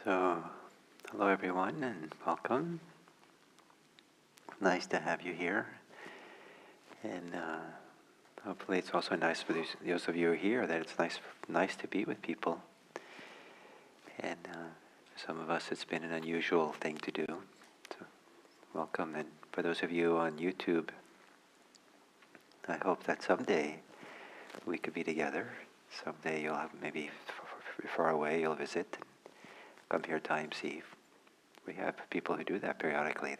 So, hello everyone and welcome. Nice to have you here. And hopefully it's also nice for those of you who are here that it's nice to be with people. And for some of us it's been an unusual thing to do. So welcome. And for those of you on YouTube, I hope that someday we could be together. Someday you'll have maybe far away, you'll visit and come here time, see. We have people who do that periodically.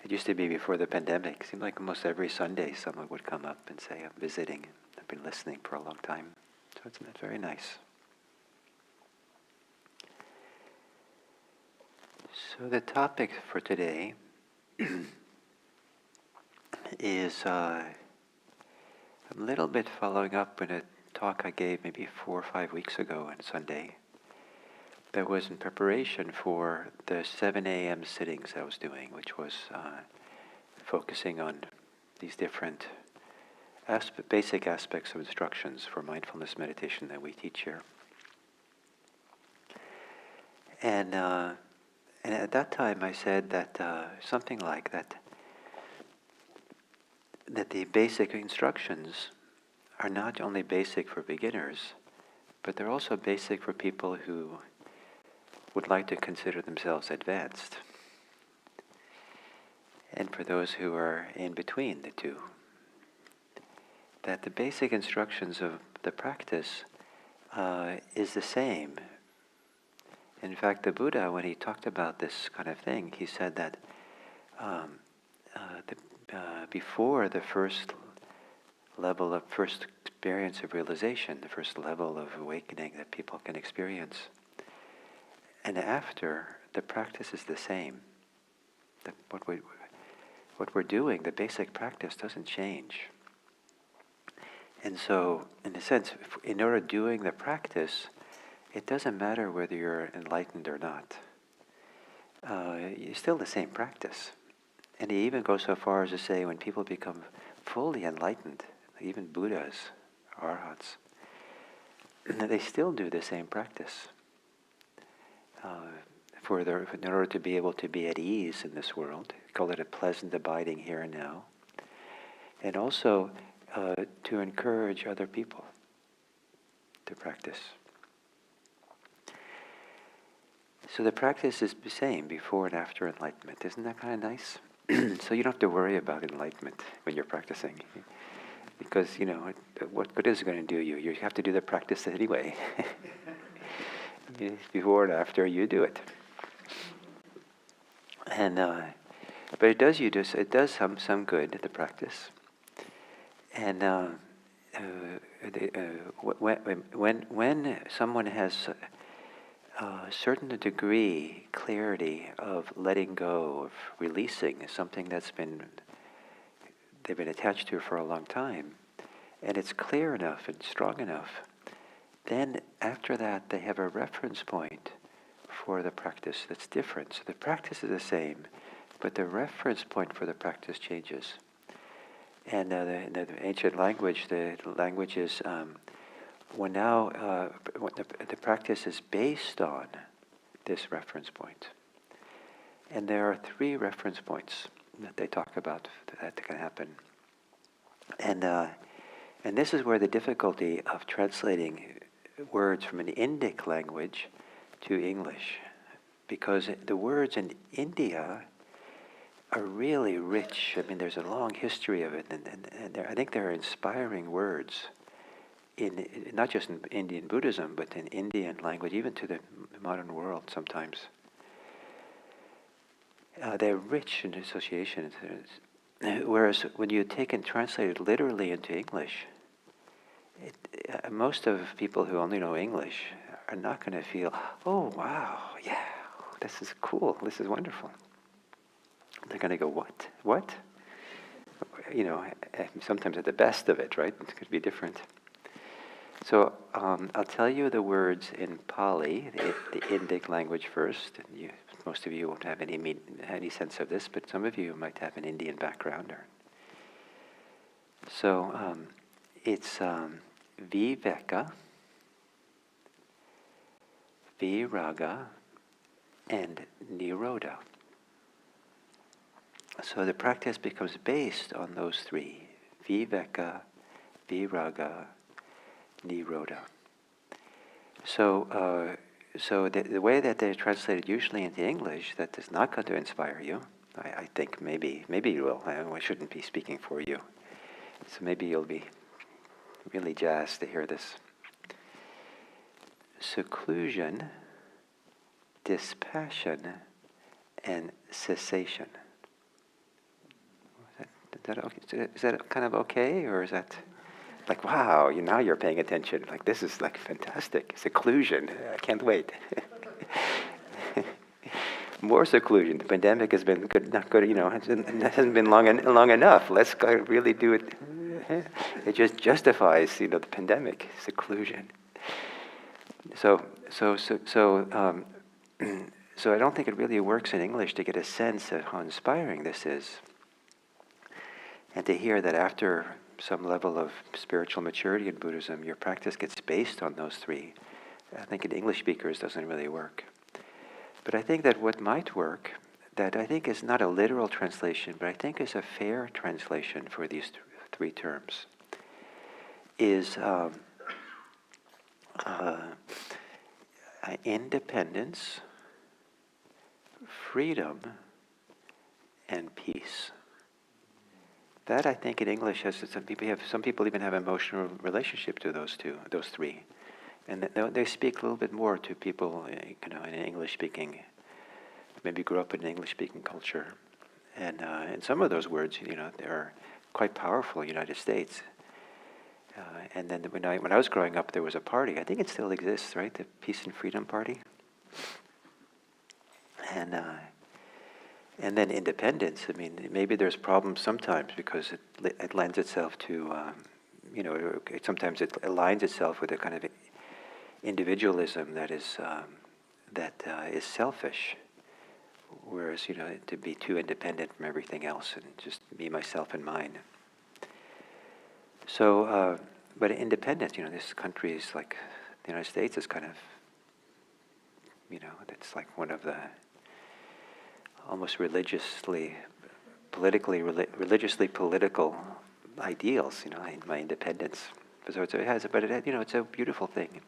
It used to be before the pandemic. It seemed like almost every Sunday someone would come up and say, I'm visiting. I've been listening for a long time. So it's very nice. So the topic for today is a little bit following up on a talk I gave maybe 4 or 5 weeks ago on Sunday. That was in preparation for the 7 a.m. sittings I was doing, which was focusing on these different basic aspects of instructions for mindfulness meditation that we teach here. And at that time I said that something like that the basic instructions are not only basic for beginners, but they're also basic for people who would like to consider themselves advanced, and for those who are in between the two. That the basic instructions of the practice is the same. In fact, the Buddha, when he talked about this kind of thing, he said that before the first experience of realization, the first level of awakening that people can experience, and after, the practice is the same. What we're doing, the basic practice, doesn't change. And so, in a sense, in order doing the practice, it doesn't matter whether you're enlightened or not. It's still the same practice. And he even goes so far as to say when people become fully enlightened, even Buddhas, Arhats, they still do the same practice. In order to be able to be at ease in this world, call it a pleasant abiding here and now, and also to encourage other people to practice. So the practice is the same before and after enlightenment. Isn't that kind of nice? So you don't have to worry about enlightenment when you're practicing, because what good is it going to do you? You have to do the practice anyway. Before and after you do it. And but it does some good, the practice. And when someone has a certain degree, clarity of letting go, of releasing something they've been attached to for a long time, and it's clear enough and strong enough, then after that they have a reference point for the practice that's different. So the practice is the same, but the reference point for the practice changes. And in the ancient language, the language is the practice is based on this reference point. And there are 3 reference points that they talk about that can happen. And this is where the difficulty of translating words from an Indic language to English, because the words in India are really rich. I mean, there's a long history of it, and I think they're inspiring words, not just in Indian Buddhism, but in Indian language, even to the modern world sometimes. They're rich in associations, whereas when you take and translate it literally into English, most of people who only know English are not going to feel, oh wow, yeah, this is cool, this is wonderful. They're going to go, what? Sometimes at the best of it, right? It could be different. So I'll tell you the words in Pali, the Indic language first. And most of you won't have any sense of this, but some of you might have an Indian background. So it's viveka, viraga, and nirodha. So the practice becomes based on those three: viveka, viraga, nirodha. So the way that they're translated usually into English, that is not going to inspire you. I think maybe you will. I shouldn't be speaking for you. So maybe you'll be really jazzed to hear this. Seclusion, dispassion, and cessation. Is that kind of okay, or is that like, wow, now you're paying attention. Like, this is like fantastic. Seclusion, I can't wait. More seclusion. The pandemic has been good, not good, it hasn't been long enough. Let's go really do it. It just justifies, the pandemic, seclusion. So I don't think it really works in English to get a sense of how inspiring this is. And to hear that after some level of spiritual maturity in Buddhism, your practice gets based on those three. I think in English speakers doesn't really work. But I think that what might work, that I think is not a literal translation, but I think is a fair translation for these three terms, is independence, freedom, and peace. That I think in English has some people even have emotional relationship to those three, and they speak a little bit more to people, in an English-speaking, maybe grew up in an English-speaking culture, and some of those words, they're quite powerful in the United States. And then when I was growing up, there was a party. I think it still exists, right? The Peace and Freedom Party. And then independence. I mean, maybe there's problems sometimes because it lends itself to, sometimes it aligns itself with a kind of individualism that is selfish. Whereas, to be too independent from everything else and just me, myself, and mine. So, but independence, this country is like, the United States is kind of, it's like one of the almost religiously political ideals, in my independence. So it's a beautiful thing.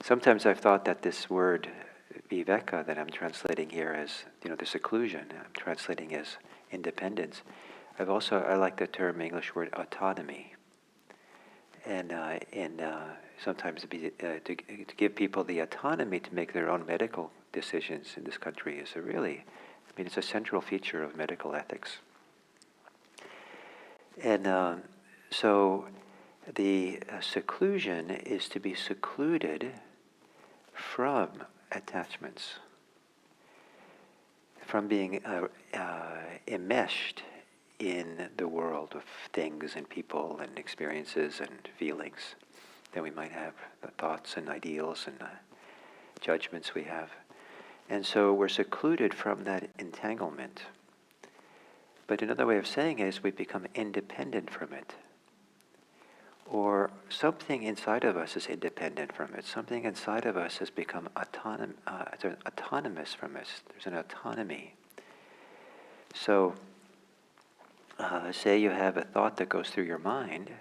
Sometimes I've thought that this word viveka that I'm translating here as, the seclusion, I'm translating as independence. I like the term English word autonomy, and sometimes to give people the autonomy to make their own medical decisions in this country is it's a central feature of medical ethics. And so the seclusion is to be secluded from attachments, from being enmeshed in the world of things and people and experiences and feelings that we might have, the thoughts and ideals and judgments we have. And so we're secluded from that entanglement. But another way of saying it is we become independent from it. Or something inside of us is independent from it. Something inside of us has become autonomous from us. There's an autonomy. So, say you have a thought that goes through your mind,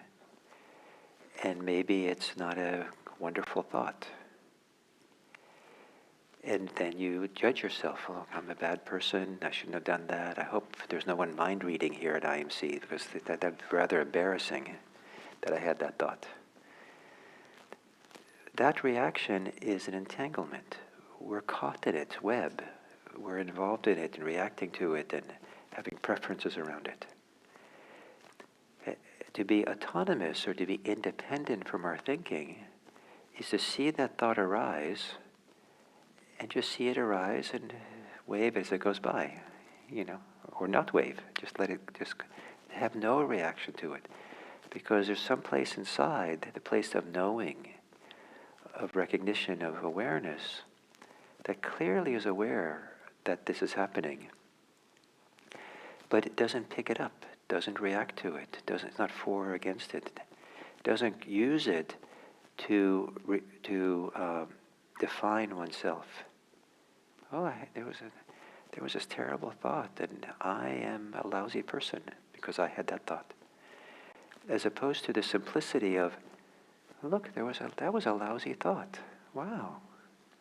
and maybe it's not a wonderful thought. And then you judge yourself. Oh, I'm a bad person. I shouldn't have done that. I hope there's no one mind reading here at IMC, because that's rather embarrassing that I had that thought. That reaction is an entanglement. We're caught in its web. We're involved in it and reacting to it and having preferences around it. To be autonomous or to be independent from our thinking is to see that thought arise and just see it arise and wave as it goes by, or not wave. Just let it, just have no reaction to it. Because there's some place inside, the place of knowing, of recognition, of awareness, that clearly is aware that this is happening. But it doesn't pick it up, doesn't react to it, it's not for or against it, doesn't use it to define oneself. Oh, there was this terrible thought that I am a lousy person because I had that thought. As opposed to the simplicity of, look, that was a lousy thought. Wow.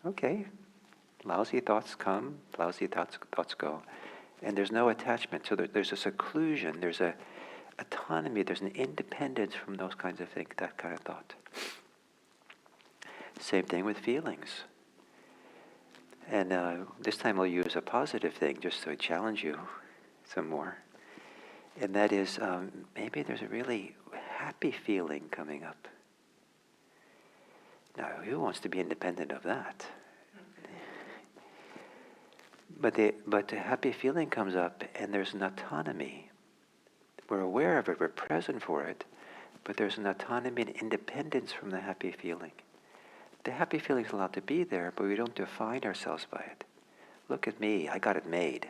Okay. Lousy thoughts come, lousy thoughts go. And there's no attachment. So there's a seclusion, there's a autonomy, there's an independence from those kinds of things, that kind of thought. Same thing with feelings. And this time I'll use a positive thing just to challenge you some more. And that is, maybe there's a really happy feeling coming up. Now, who wants to be independent of that? But the happy feeling comes up, and there's an autonomy. We're aware of it, we're present for it, but there's an autonomy and independence from the happy feeling. The happy feeling is allowed to be there, but we don't define ourselves by it. Look at me, I got it made.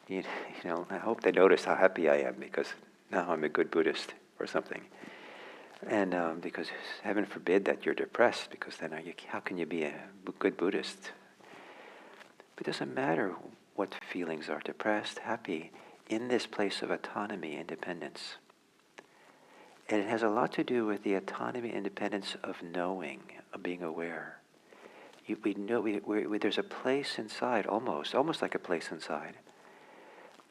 You know, I hope they notice how happy I am, because now I'm a good Buddhist or something. And because heaven forbid that you're depressed, because then how can you be a good Buddhist? It doesn't matter what feelings are, depressed, happy, in this place of autonomy, independence. And it has a lot to do with the autonomy, independence of knowing, of being aware. We know, there's a place inside, almost like a place inside,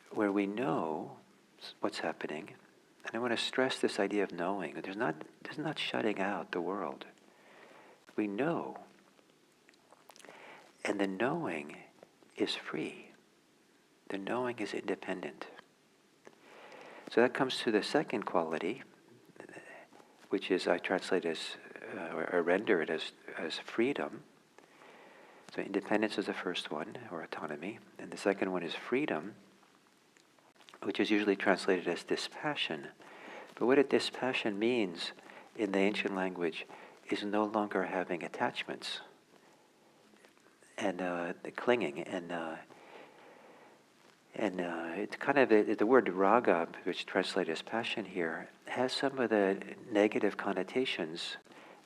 where we know what's happening. And I want to stress this idea of knowing. There's not shutting out the world. We know. And the knowing is free. The knowing is independent. So that comes to the second quality, which is I translate as, or render it as freedom. So independence is the first one, or autonomy. And the second one is freedom, which is usually translated as dispassion. But what a dispassion means in the ancient language is no longer having attachments and the clinging, and it's kind of the word raga, which translated as passion here, has some of the negative connotations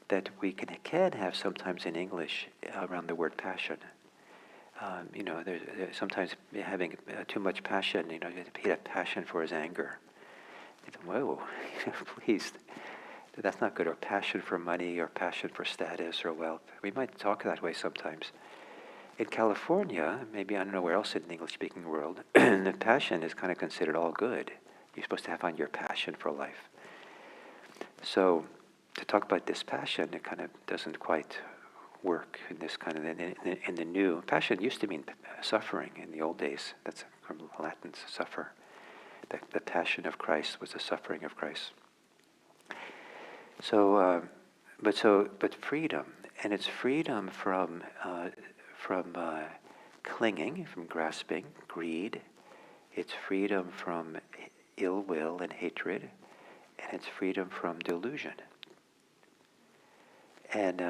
that we can have sometimes in English around the word passion. There's sometimes having too much passion. He had passion for his anger. Whoa, please, that's not good. Or passion for money, or passion for status or wealth. We might talk that way sometimes. In California, maybe I don't know where else in the English-speaking world, the passion is kind of considered all good. You're supposed to have on your passion for life. So to talk about this passion, it kind of doesn't quite work in this kind of in the new. Passion used to mean suffering in the old days. That's from Latin, suffer. The passion of Christ was the suffering of Christ. So, but freedom, and it's freedom from clinging, from grasping, greed. It's freedom from ill will and hatred, and it's freedom from delusion. And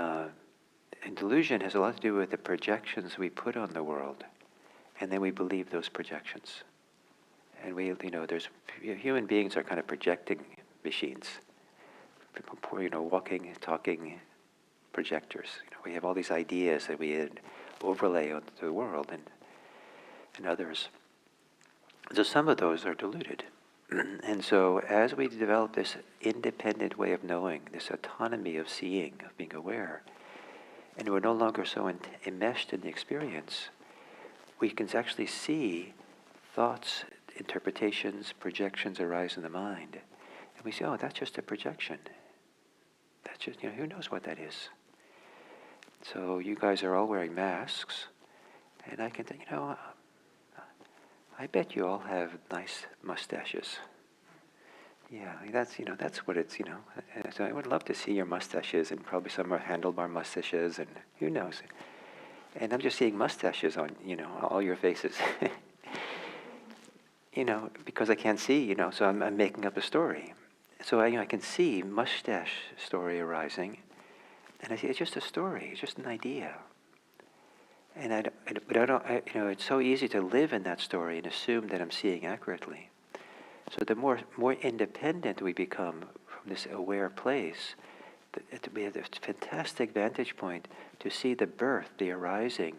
delusion has a lot to do with the projections we put on the world, and then we believe those projections. And there's human beings are kind of projecting machines. Walking, talking projectors. We have all these ideas that we overlay onto the world and others. So some of those are deluded. And so as we develop this independent way of knowing, this autonomy of seeing, of being aware, and we're no longer so enmeshed in the experience, we can actually see thoughts, interpretations, projections arise in the mind. And we say, oh, that's just a projection. That's just, who knows what that is? So you guys are all wearing masks, and I can think, I bet you all have nice mustaches. Yeah, that's what it's, So I would love to see your mustaches, and probably some are handlebar mustaches, and who knows? And I'm just seeing mustaches on, all your faces. Because I can't see, so I'm making up a story. So I can see mustache story arising, and I say it's just a story, it's just an idea. And it's so easy to live in that story and assume that I'm seeing accurately. So the more independent we become from this aware place, we have this fantastic vantage point to see the birth, the arising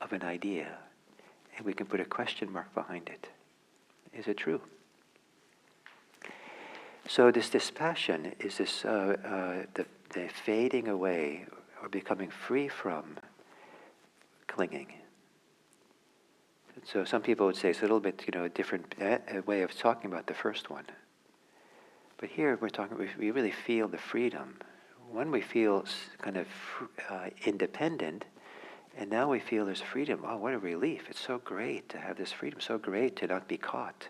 of an idea, and we can put a question mark behind it. Is it true? So this dispassion is this the fading away or becoming free from clinging. So some people would say it's a little bit, a different way of talking about the first one. But here we really feel the freedom. One, we feel kind of independent, and now we feel there's freedom. Oh, what a relief. It's so great to have this freedom, so great to not be caught.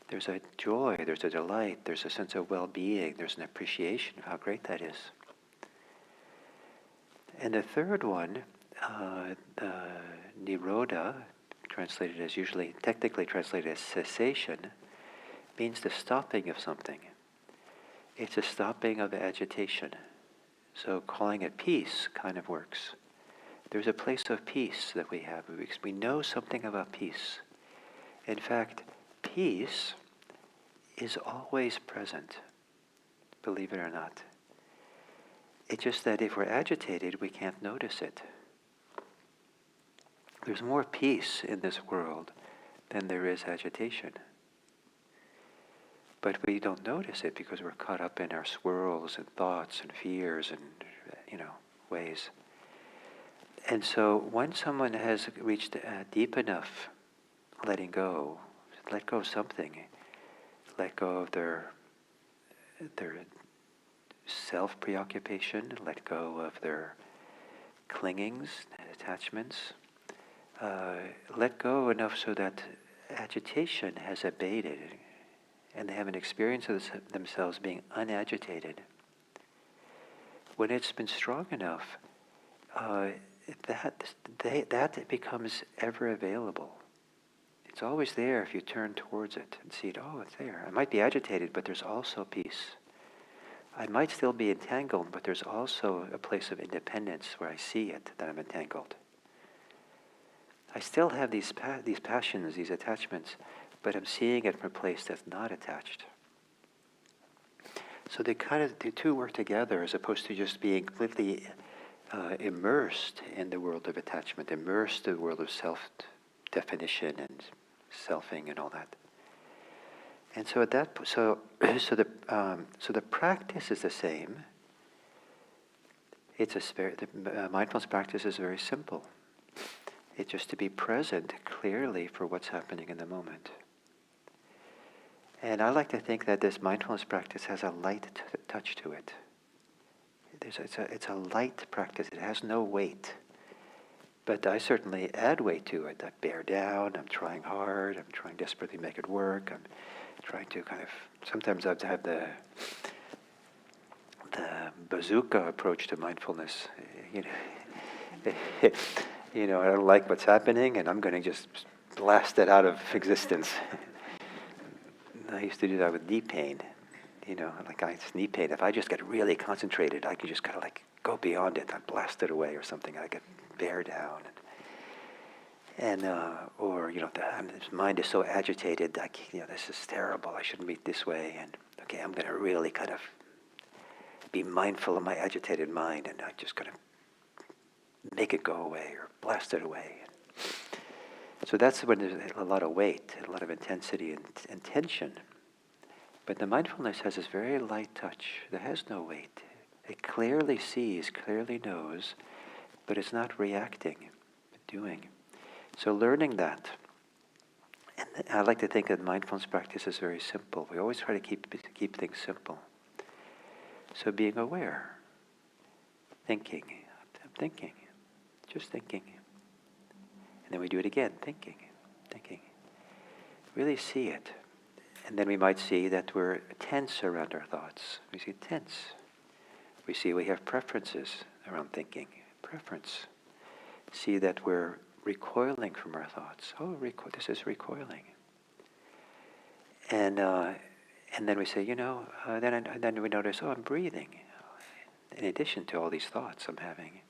There's a joy, there's a delight, there's a sense of well-being, there's an appreciation of how great that is. And the third one, nirodha, technically translated as cessation, means the stopping of something. It's a stopping of agitation. So calling it peace kind of works. There's a place of peace that we have. We know something about peace. In fact, peace is always present, believe it or not. It's just that if we're agitated, we can't notice it. There's more peace in this world than there is agitation. But we don't notice it because we're caught up in our swirls and thoughts and fears and, ways. And so when someone has reached deep enough letting go, let go of something, let go of their self-preoccupation, let go of their clingings, attachments, let go enough so that agitation has abated and they have an experience of themselves being unagitated. When it's been strong enough, that becomes ever available. It's always there if you turn towards it and see it. Oh, it's there. I might be agitated, but there's also peace. I might still be entangled, but there's also a place of independence where I see it, that I'm entangled. I still have these passions, these attachments, but I'm seeing it from a place that's not attached. So the two work together as opposed to just being completely immersed in the world of attachment, immersed in the world of self-definition and selfing and all that. And so the practice is the same. The mindfulness practice is very simple. It's just to be present clearly for what's happening in the moment. And I like to think that this mindfulness practice has a light touch to it. It's a light practice. It has no weight. But I certainly add weight to it. I bear down. I'm trying hard. I'm trying desperately to make it work. I'm trying to sometimes I have to have the bazooka approach to mindfulness. I don't like what's happening, and I'm going to just blast it out of existence. I used to do that with knee pain. It's knee pain. If I just get really concentrated, I can just kind of go beyond it. I blast it away or something. I get bear down. This mind is so agitated. This is terrible. I shouldn't be this way. And okay, I'm going to really kind of be mindful of my agitated mind, and I'm just going to make it go away or blast it away. So that's when there's a lot of weight, a lot of intensity and tension. But the mindfulness has this very light touch that has no weight. It clearly sees, clearly knows, but it's not reacting, but doing. So learning that, and I like to think that mindfulness practice is very simple. We always try to keep things simple. So being aware, thinking, I'm thinking, just thinking. And then we do it again, thinking. Really see it. And then we might see that we're tense around our thoughts. We see tense. We see we have preferences around thinking. Preference. See that we're recoiling from our thoughts. Oh, this is recoiling. And then we say, then we notice, I'm breathing. In addition to all these thoughts I'm having.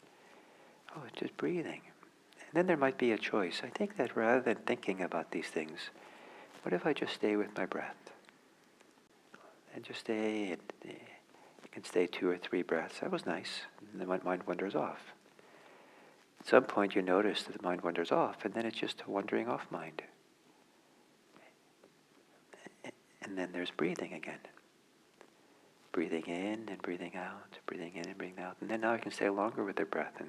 Oh, it's just breathing. And then there might be a choice. I think that rather than thinking about these things, what if I just stay with my breath? And just stay, and you can stay 2 or 3 breaths. That was nice. And then my mind wanders off. At some point you notice that the mind wanders off, and then it's just a wandering off mind. And then there's breathing again. Breathing in and breathing out, breathing in and breathing out. And then now I can stay longer with the breath.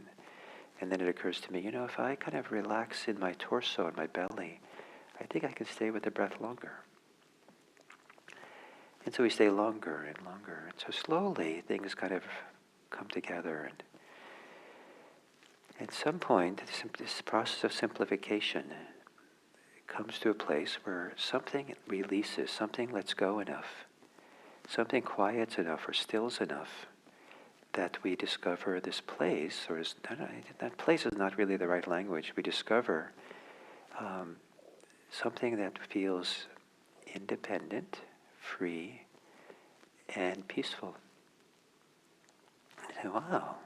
And then it occurs to me, if I kind of relax in my torso and my belly, I think I can stay with the breath longer. And so we stay longer and longer. And so slowly things kind of come together. And at some point, this process of simplification comes to a place where something releases, something lets go enough, something quiets enough or stills enough that we discover this place, or that place is not really the right language. We discover something that feels independent, free, and peaceful. And wow.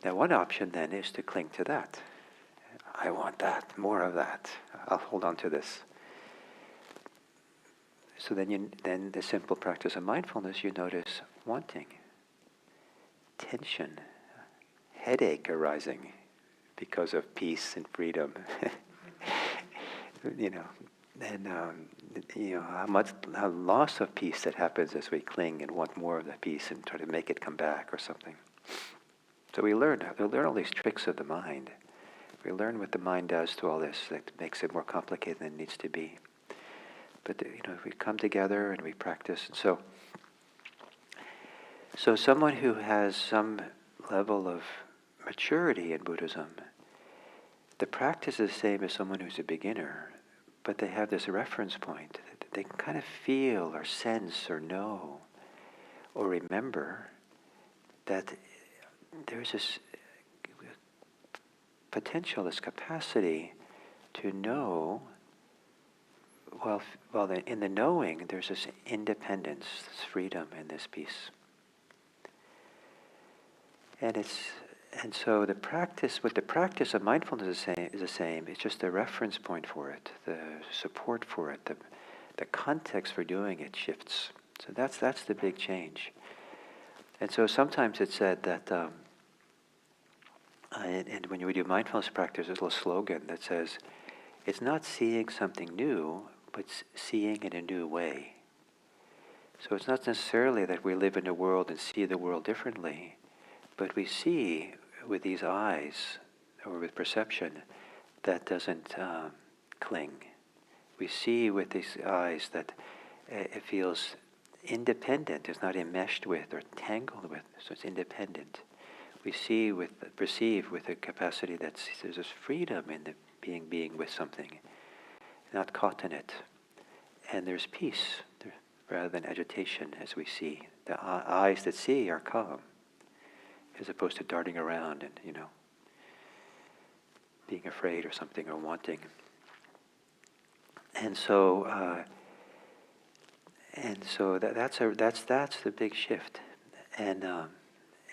Now one option then is to cling to that. I want that, more of that. I'll hold on to this. So then the simple practice of mindfulness, you notice wanting, tension, headache arising because of peace and freedom. How loss of peace that happens as we cling and want more of the peace and try to make it come back or something. So we learn all these tricks of the mind. We learn what the mind does to all this that makes it more complicated than it needs to be. But if we come together and we practice, and so someone who has some level of maturity in Buddhism, the practice is the same as someone who's a beginner, but they have this reference point that they can kind of feel or sense or know or remember that there's this potential, this capacity to know. Well, in the knowing, there's this independence, this freedom, and this peace. And so the practice of mindfulness is the same. It's just the reference point for it, the support for it, the context for doing it shifts. So that's the big change. And so sometimes it's said that, and when we do mindfulness practice, there's a little slogan that says, it's not seeing something new, but seeing in a new way. So it's not necessarily that we live in a world and see the world differently, but we see with these eyes, or with perception, that doesn't cling. We see with these eyes that it feels independent, it's not enmeshed with or tangled with, so it's independent. We perceive with a capacity that there's this freedom in the being with something, not caught in it. And there's peace rather than agitation as we see. The eyes that see are calm, as opposed to darting around and, being afraid or something or wanting. And so that's the big shift. And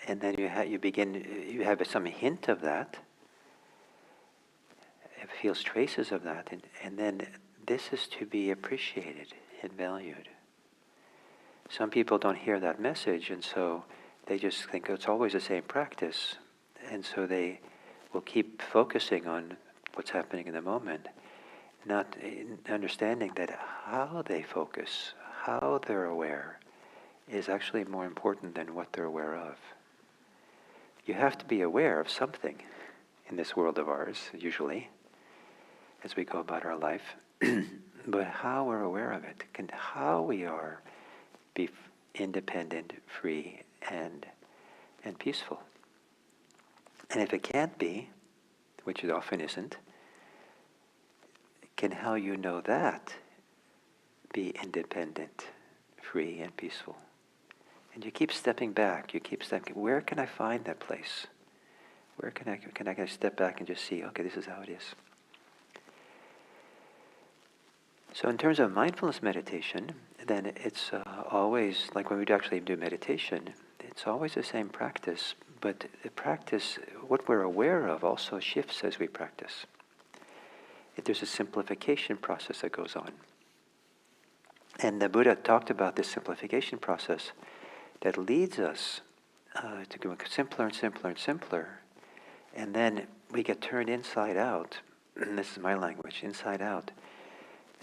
then you have some hint of that. It feels traces of that, and then this is to be appreciated and valued. Some people don't hear that message, and so they just think it's always the same practice, and so they will keep focusing on what's happening in the moment, not understanding that how they focus, how they're aware, is actually more important than what they're aware of. You have to be aware of something in this world of ours, usually, as we go about our life, but how we're aware of it, how we are be independent, free, and peaceful. And if it can't be, which it often isn't, can how you know that be independent, free, and peaceful? And you keep stepping back, where can I find that place? Where can I step back and just see, okay, this is how it is. So in terms of mindfulness meditation, then it's always, like when we actually do meditation, it's always the same practice, but the practice, what we're aware of, also shifts as we practice. There's a simplification process that goes on. And the Buddha talked about this simplification process that leads us to go simpler and simpler and simpler. And then we get turned inside out, and this is my language, inside out,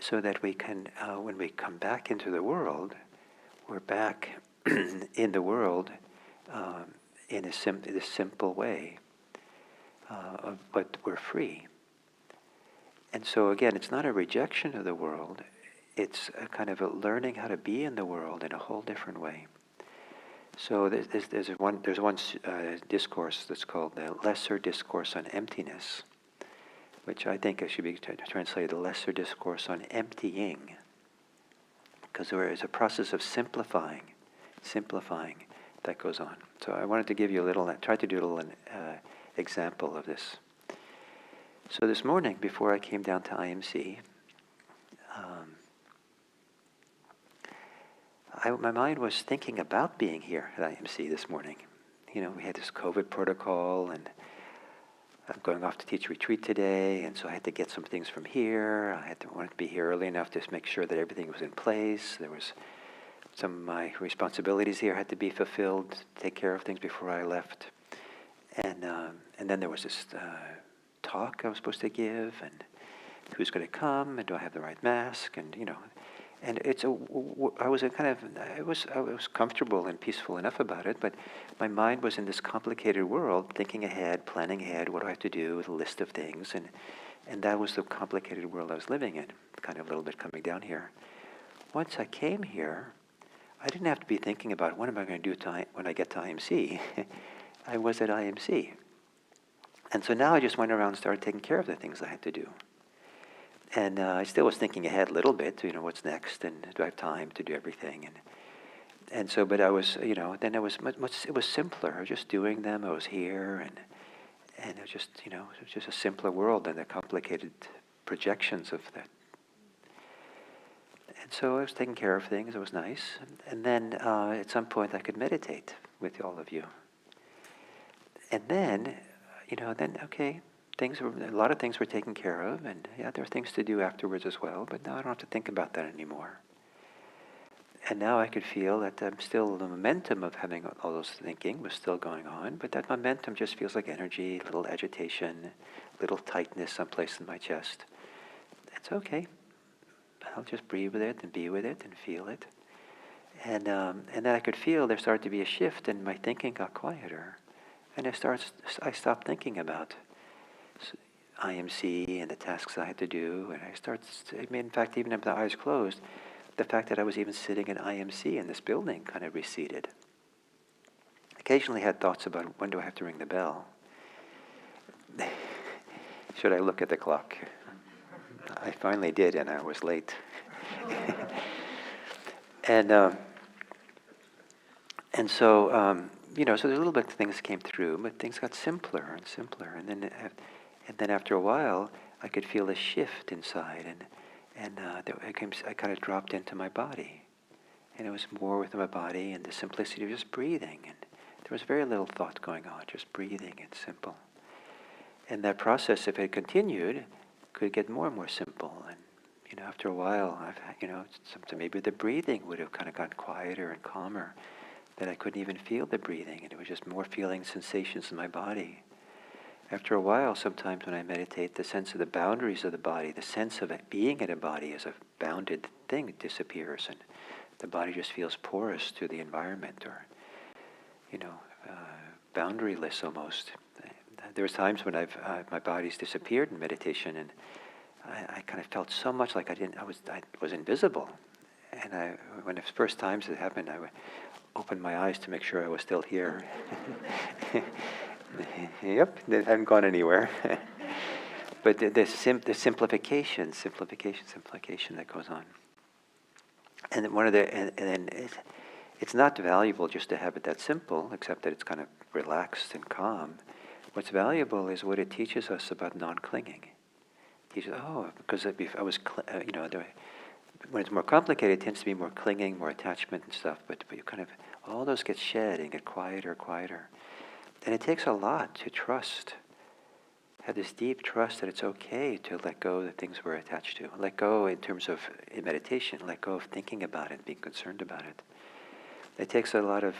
so that we can, when we come back into the world, we're back in the world in a simple way, but we're free. And so again, it's not a rejection of the world, it's a kind of a learning how to be in the world in a whole different way. So there's one discourse that's called the Lesser Discourse on Emptiness, which I think it should be translated the Lesser Discourse on Emptying, because there is a process of simplifying that goes on. So I wanted to give you try to do a little example of this. So this morning, before I came down to IMC, my mind was thinking about being here at IMC this morning. We had this COVID protocol, and I'm going off to teach retreat today, and so I had to get some things from here. I wanted to be here early enough to make sure that everything was in place. There was some of my responsibilities here had to be fulfilled, take care of things before I left. And then there was this talk I was supposed to give, and who's going to come, and do I have the right mask, and and I was comfortable and peaceful enough about it, but my mind was in this complicated world, thinking ahead, planning ahead, what do I have to do with a list of things, and that was the complicated world I was living in, kind of a little bit coming down here. Once I came here, I didn't have to be thinking about what am I going to do when I get to IMC. I was at IMC. And so now I just went around and started taking care of the things I had to do. And I still was thinking ahead a little bit, what's next, and do I have time to do everything? And so, but I was, then it was it was simpler. I was just doing them. I was here, and it was just, it was just a simpler world than the complicated projections of that. And so I was taking care of things. It was nice. And then at some point I could meditate with all of you. And then, okay. A lot of things were taken care of, and yeah, there are things to do afterwards as well, but now I don't have to think about that anymore. And now I could feel that the momentum of having all those thinking was still going on, but that momentum just feels like energy, a little agitation, a little tightness someplace in my chest. It's okay. I'll just breathe with it and be with it and feel it. And then I could feel there started to be a shift, and my thinking got quieter. And I stopped thinking about IMC and the tasks I had to do, and in fact, even with the eyes closed, the fact that I was even sitting in IMC in this building kind of receded. Occasionally had thoughts about when do I have to ring the bell? Should I look at the clock? I finally did, and I was late. And so, so there's a little bit of things came through, but things got simpler and simpler, and then after a while, I could feel a shift inside, and I kind of dropped into my body, and it was more with my body and the simplicity of just breathing, and there was very little thought going on, just breathing and simple. And that process, if it continued, could get more and more simple, and after a while, maybe the breathing would have kind of gotten quieter and calmer, that I couldn't even feel the breathing, and it was just more feeling sensations in my body. After a while, sometimes when I meditate, the sense of the boundaries of the body, the sense of it being in a body as a bounded thing disappears, and the body just feels porous to the environment, or, boundaryless almost. There was times when my body's disappeared in meditation, and I kind of felt so much like I was invisible. And when the first times it happened, I would open my eyes to make sure I was still here. Yep, they hadn't gone anywhere. But the simplification that goes on. And then it's not valuable just to have it that simple, except that it's kind of relaxed and calm. What's valuable is what it teaches us about non-clinging. It teaches, because if I was, when it's more complicated, it tends to be more clinging, more attachment and stuff. But you kind of, all those get shed and get quieter. And it takes a lot to trust, have this deep trust that it's okay to let go of the things we're attached to. Let go in terms of in meditation, let go of thinking about it, being concerned about it. it takes a lot of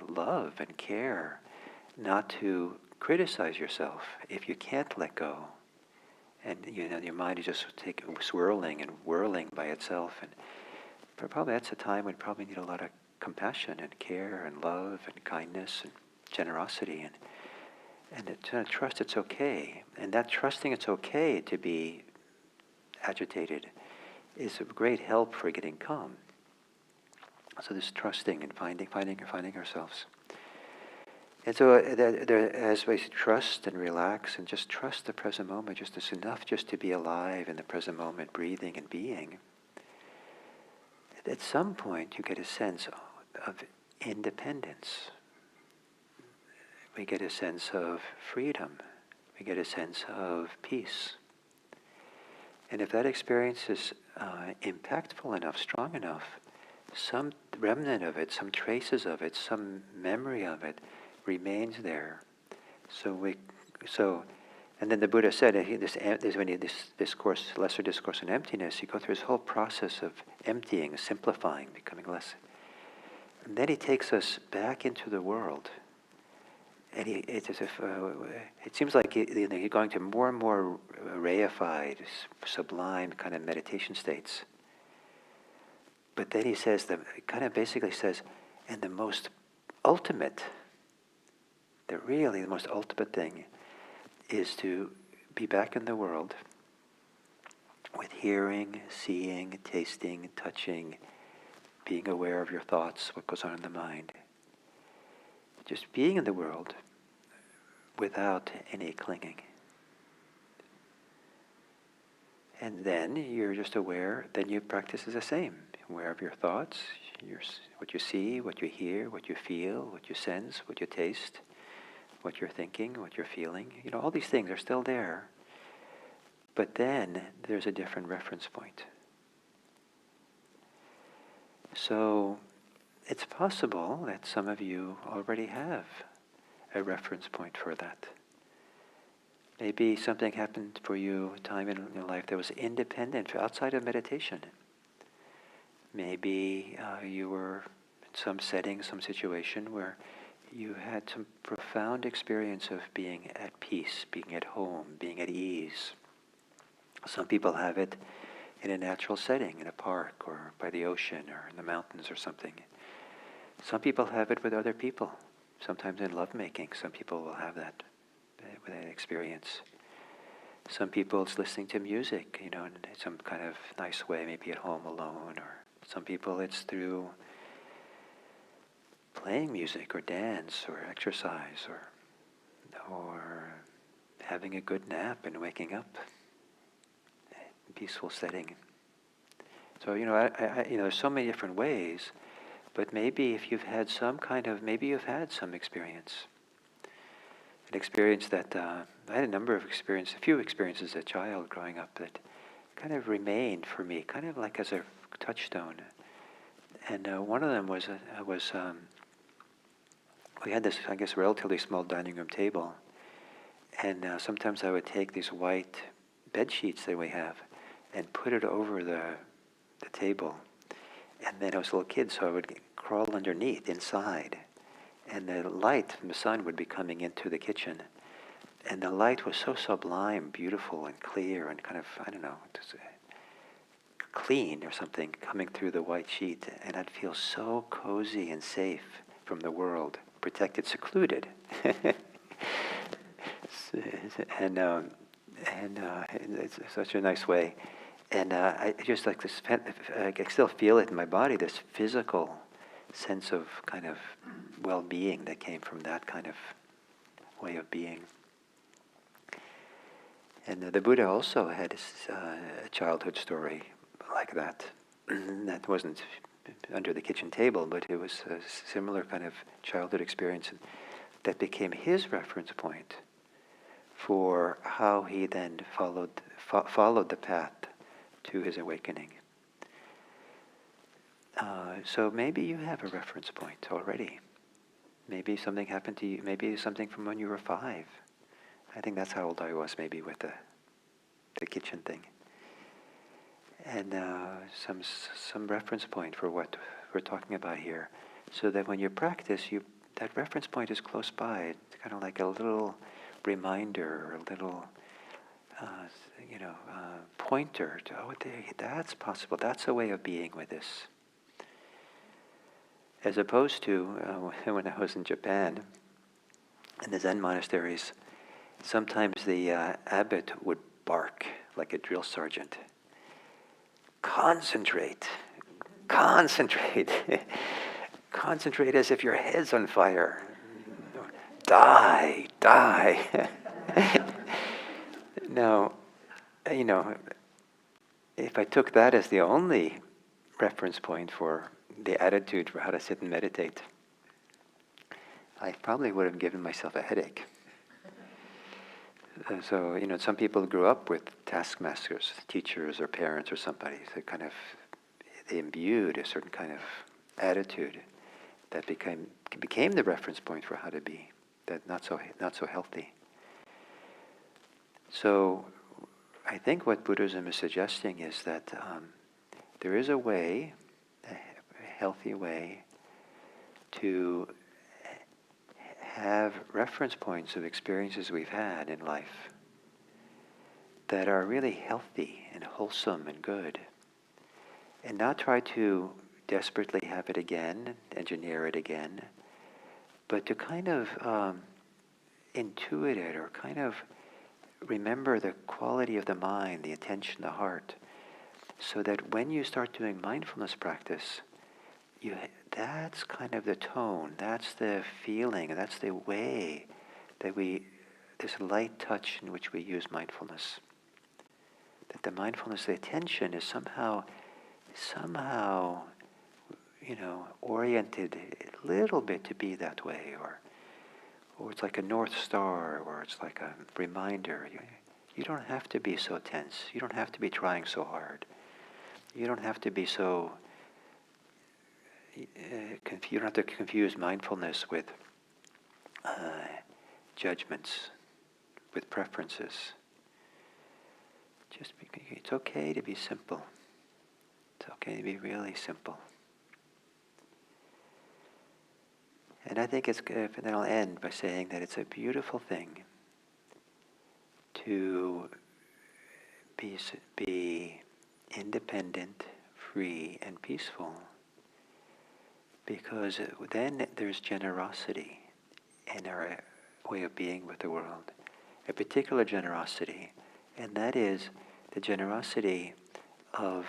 love and care not to criticize yourself if you can't let go. And your mind is just swirling and whirling by itself. And probably that's a time when you probably need a lot of compassion and care and love and kindness and generosity and to trust it's okay. And that trusting it's okay to be agitated is a great help for getting calm. So this trusting and finding ourselves. And so as we trust and relax and just trust the present moment, just it's enough just to be alive in the present moment, breathing and being, at some point you get a sense of independence. We get a sense of freedom. We get a sense of peace. And if that experience is impactful enough, strong enough, some remnant of it, some traces of it, some memory of it remains there. And then the Buddha said, this discourse, lesser discourse on emptiness, you go through this whole process of emptying, simplifying, becoming less. And then he takes us back into the world. And it's as if, it seems like he's going to more and more reified, sublime kind of meditation states. But then he says, basically says, and the most ultimate, the most ultimate thing is to be back in the world with hearing, seeing, tasting, touching, being aware of your thoughts, what goes on in the mind. Just being in the world without any clinging. And then you're just aware, then you practice as the same. Aware of your thoughts, what you see, what you hear, what you feel, what you sense, what you taste, what you're thinking, what you're feeling. All these things are still there. But then there's a different reference point. So it's possible that some of you already have a reference point for that. Maybe something happened for you, a time in your life that was independent, outside of meditation. Maybe you were in some setting, some situation where you had some profound experience of being at peace, being at home, being at ease. Some people have it in a natural setting, in a park or by the ocean or in the mountains or something. Some people have it with other people. Sometimes in lovemaking, some people will have that with an experience. Some people it's listening to music, in some kind of nice way, maybe at home alone, or some people it's through playing music or dance or exercise or having a good nap and waking up in a peaceful setting. So, there's so many different ways, but maybe if you've had you've had some experience. An experience that, I had a few experiences as a child growing up that kind of remained for me, kind of like as a touchstone. And one of them was we had this, I guess, relatively small dining room table, and sometimes I would take these white bed sheets that we have and put it over the table. And then I was a little kid, so I would crawl underneath, inside, and the light from the sun would be coming into the kitchen. And the light was so sublime, beautiful, and clear, and kind of, clean or something coming through the white sheet. And I'd feel so cozy and safe from the world, protected, secluded. and it's such a nice way. And I just like this, I still feel it in my body, this physical sense of kind of well-being that came from that kind of way of being. And the Buddha also had a childhood story like that. That wasn't under the kitchen table, but it was a similar kind of childhood experience that became his reference point for how he then followed the path to his awakening. So maybe you have a reference point already. Maybe something happened to you. Maybe something from when you were 5. I think that's how old I was, maybe with the kitchen thing. And some reference point for what we're talking about here, so that when you practice, that reference point is close by. It's kind of like a little reminder, or a little, pointer to, that's possible. That's a way of being with this. As opposed to when I was in Japan, in the Zen monasteries, sometimes the abbot would bark like a drill sergeant. Concentrate, concentrate, concentrate as if your head's on fire. Die, die. Now, if I took that as the only reference point for the attitude for how to sit and meditate, I probably would have given myself a headache. So, some people grew up with taskmasters, teachers or parents or somebody, so they imbued a certain kind of attitude that became the reference point for how to be, that not so healthy. So, I think what Buddhism is suggesting is that there is a way, a healthy way, to have reference points of experiences we've had in life that are really healthy and wholesome and good, and not try to desperately have it again, engineer it again, but to kind of intuit it, or kind of remember the quality of the mind, the attention, the heart, so that when you start doing mindfulness practice, that's kind of the tone, that's the feeling, that's the way that this light touch in which we use mindfulness. That the mindfulness, the attention is somehow, oriented a little bit to be that way, or it's like a North Star, or it's like a reminder. You don't have to be so tense. You don't have to be trying so hard. You don't have to be so... you don't have to confuse mindfulness with judgments, with preferences. It's okay to be simple. It's okay to be really simple. And I think it's good, and then I'll end by saying that it's a beautiful thing to be independent, free, and peaceful, because then there's generosity in our way of being with the world, a particular generosity, and that is the generosity of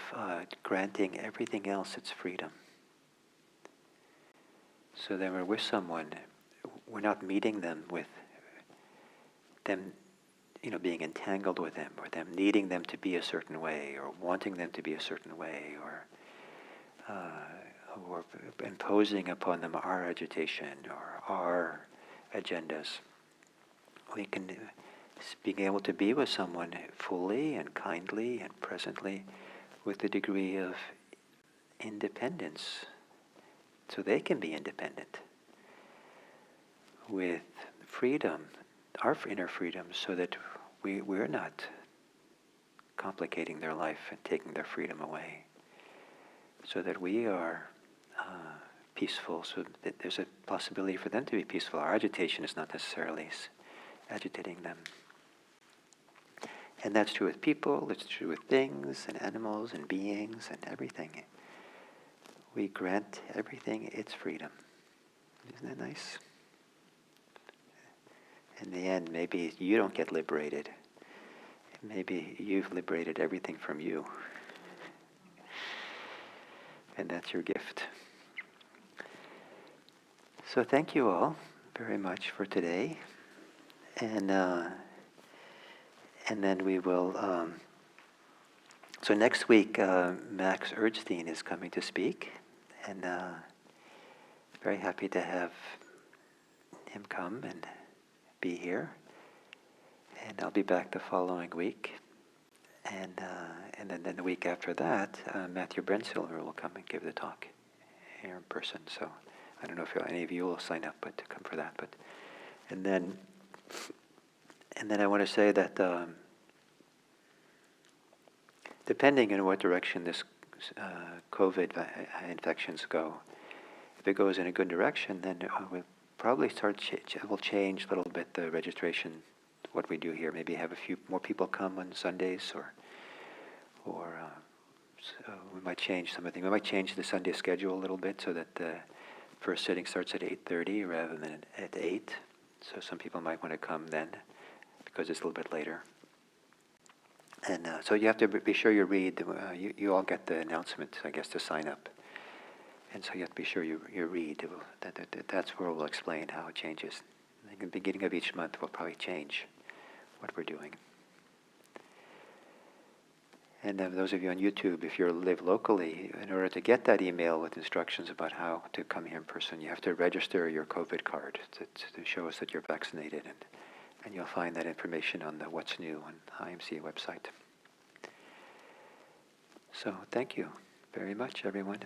granting everything else its freedom. So that we're with someone, we're not meeting them with them, being entangled with them, or them needing them to be a certain way, or wanting them to be a certain way, or imposing upon them our agitation or our agendas. We can being able to be with someone fully and kindly and presently with a degree of independence, so they can be independent, with freedom, our inner freedom, so that we're not complicating their life and taking their freedom away, so that we are peaceful, so that there's a possibility for them to be peaceful. Our agitation is not necessarily agitating them. And that's true with people, it's true with things and animals and beings and everything. We grant everything its freedom. Isn't that nice? In the end, maybe you don't get liberated. Maybe you've liberated everything from you. And that's your gift. So thank you all very much for today. And then we will... so next week, Max Erdstein is coming to speak. And very happy to have him come and be here. And I'll be back the following week. And then the week after that, Matthew Brensilver will come and give the talk here in person. So I don't know if any of you will sign up, but to come for that. And then I want to say that depending on what direction this COVID infections go. If it goes in a good direction, then we'll probably we'll change a little bit the registration, what we do here. Maybe have a few more people come on Sundays, or so we might change some of the things. We might change the Sunday schedule a little bit so that the first sitting starts at 8:30 rather than at 8. So some people might want to come then because it's a little bit later. And so you have to be sure you read. You all get the announcement, I guess, to sign up. And so you have to be sure you read. That's where we'll explain how it changes. At the beginning of each month, we'll probably change what we're doing. And those of you on YouTube, if you live locally, in order to get that email with instructions about how to come here in person, you have to register your COVID card to show us that you're vaccinated. And you'll find that information on the What's New on IMC website. So thank you very much, everyone.